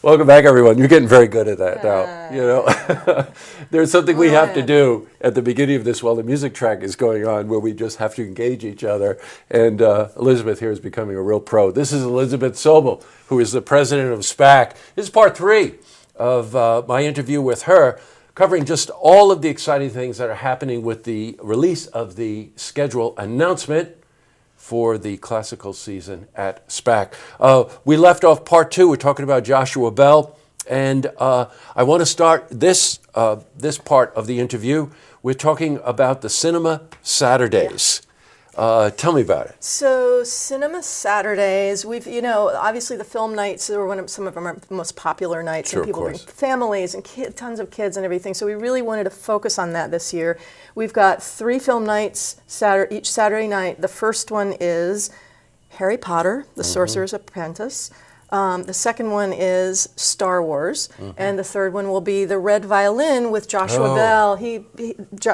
Welcome back, everyone. You're getting very good at that now. You know, there's something we have to do at the beginning of this while the music track is going on, where we just have to engage each other. And Elizabeth here is becoming a real pro. This is Elizabeth Sobol, who is the president of SPAC. This is part 3 of my interview with her, covering just all of the exciting things that are happening with the release of the schedule announcement for the classical season at SPAC. We left off part 2. We're talking about Joshua Bell, and I want to start this part of the interview. We're talking about the Cinema Saturdays. Tell me about it. So Cinema Saturdays, obviously the film nights are some of our most popular nights, sure, and people bring families and tons of kids and everything. So we really wanted to focus on that this year. We've got 3 film nights each Saturday night. The first one is Harry Potter, The Sorcerer's Apprentice. The second one is Star Wars, and the third one will be The Red Violin with Joshua Bell.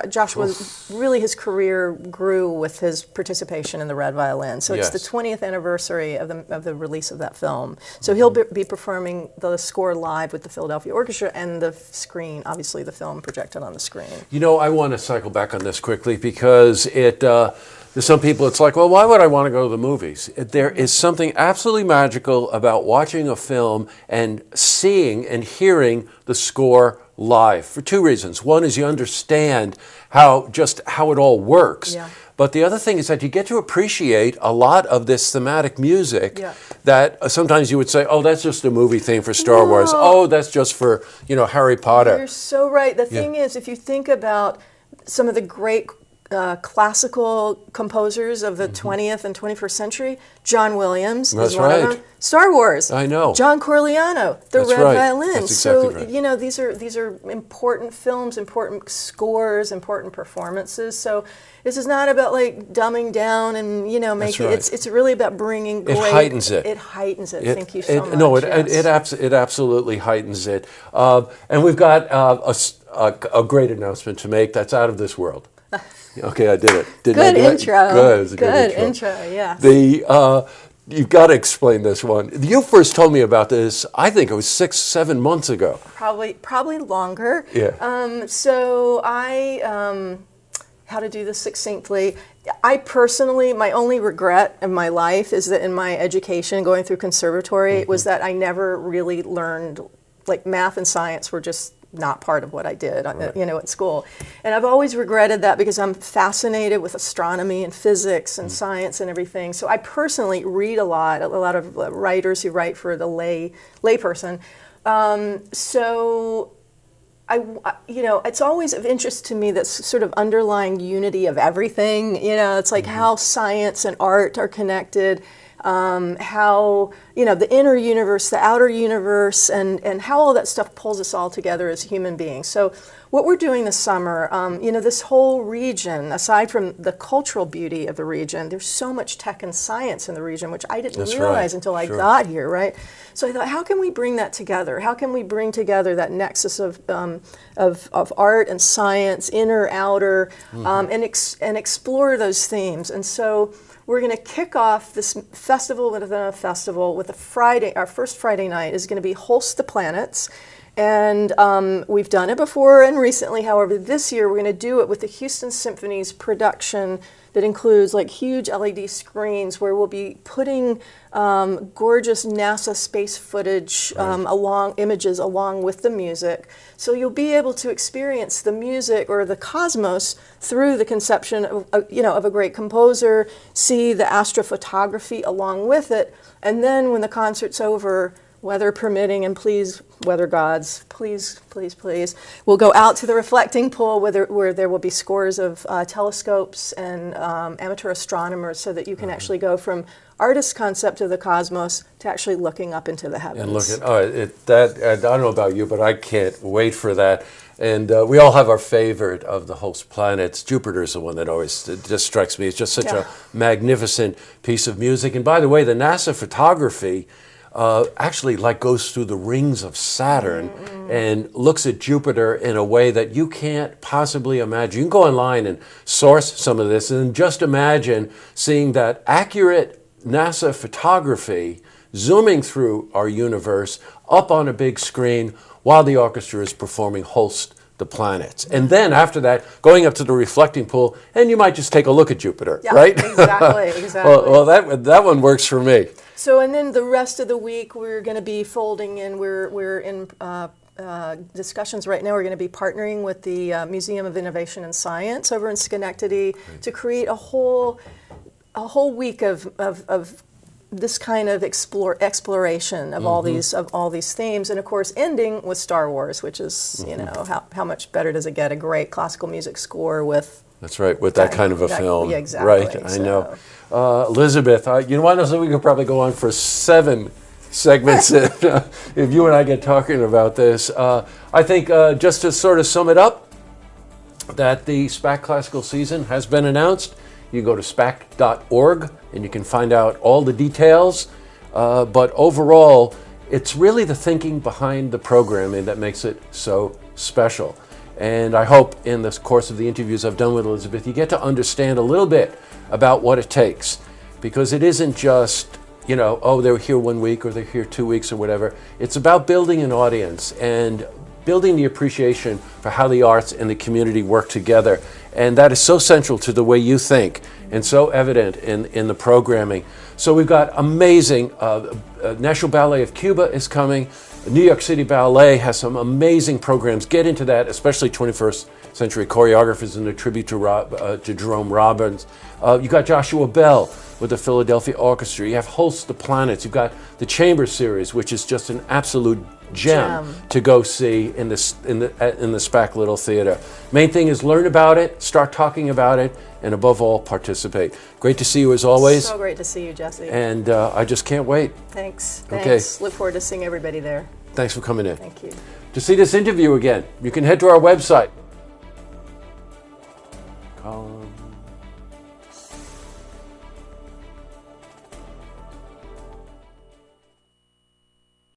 Joshua, really his career grew with his participation in The Red Violin. So it's the 20th anniversary of the release of that film. So he'll be performing the score live with the Philadelphia Orchestra and the screen, obviously the film projected on the screen. You know, I want to cycle back on this quickly because to some people, it's like, well, why would I want to go to the movies? There is something absolutely magical about watching a film and seeing and hearing the score live for 2 reasons. One is you understand how it all works. Yeah. But the other thing is that you get to appreciate a lot of this thematic music that sometimes you would say, oh, that's just a movie theme for Star Wars. Oh, that's just for, Harry Potter. You're so right. The thing is, if you think about some of the great classical composers of the 20th and 21st century, John Williams is one of them. Star Wars. I know. John Corigliano, The Red Violin. That's exactly right. These are important films, important scores, important performances. So this is not about like dumbing down and making it's really about bringing great. It heightens it. It heightens it. Thank you so much. No, it absolutely heightens it. And we've got a great announcement to make that's out of this world. Okay, I did it. Good intro. Good. It was a good intro. Yeah. You've got to explain this one. You first told me about this, I think it was 6-7 months ago. Probably longer. Yeah. So how to do this succinctly. I personally, my only regret in my life is that in my education, going through conservatory, was that I never really learned, like math and science were just not part of what I did, at school. And I've always regretted that because I'm fascinated with astronomy and physics and science and everything. So I personally read a lot of writers who write for the layperson. So it's always of interest to me, that sort of underlying unity of everything. It's like how science and art are connected. How the inner universe, the outer universe, and how all that stuff pulls us all together as human beings. So what we're doing this summer, this whole region, aside from the cultural beauty of the region, there's so much tech and science in the region, which I didn't realize until I got here, right? So I thought, how can we bring that together? How can we bring together that nexus of art and science, inner, outer, and explore those themes? And so we're going to kick off this festival within a festival with our first Friday night is going to be Holst the Planets. And we've done it before and recently. However, this year we're going to do it with the Houston Symphony's production that includes like huge LED screens where we'll be putting gorgeous NASA space footage images along with the music. So you'll be able to experience the music or the cosmos through the conception of a great composer, see the astrophotography along with it, and then when the concert's over, weather permitting, and please, weather gods, please, please, please, we'll go out to the reflecting pool where there will be scores of telescopes and amateur astronomers, so that you can actually go from artist's concept of the cosmos to actually looking up into the heavens. And I don't know about you, but I can't wait for that. And we all have our favorite of the host planets. Jupiter's the one that always just strikes me. It's just such a magnificent piece of music. And by the way, the NASA photography actually goes through the rings of Saturn and looks at Jupiter in a way that you can't possibly imagine. You can go online and source some of this and just imagine seeing that accurate NASA photography zooming through our universe up on a big screen while the orchestra is performing Holst the Planets. And then after that, going up to the reflecting pool, and you might just take a look at Jupiter, Yeah, right? exactly. well, that one works for me. So, and then the rest of the week, we're going to be folding in, we're in discussions right now. We're going to be partnering with the Museum of Innovation and Science over in Schenectady to create a whole week of this kind of exploration of all these themes, and of course ending with Star Wars, which is you know how much better does it get? A great classical music score with. That's right, with that kind of a film. Yeah, exactly. Right, I know. Elizabeth, you know what? We could probably go on for 7 segments if you and I get talking about this. I think just to sort of sum it up, that the SPAC classical season has been announced. You can go to spac.org and you can find out all the details. But overall, it's really the thinking behind the programming that makes it so special. And I hope in the course of the interviews I've done with Elizabeth, you get to understand a little bit about what it takes. Because it isn't just, you know, oh, they're here 1 week or they're here 2 weeks or whatever. It's about building an audience and building the appreciation for how the arts and the community work together. And that is so central to the way you think and so evident in the programming. So we've got amazing, National Ballet of Cuba is coming. New York City Ballet has some amazing programs. Get into that, especially 21st century choreographers in the tribute to Jerome Robbins. You've got Joshua Bell with the Philadelphia Orchestra. You have Holst the Planets. You've got the Chamber Series, which is just an absolute gem to go see in the SPAC Little Theater. Main thing is learn about it, start talking about it, and above all, participate. Great to see you as always. So great to see you, Jesse. And I just can't wait. Thanks. Okay. Look forward to seeing everybody there. Thanks for coming in. Thank you. To see this interview again, you can head to our website.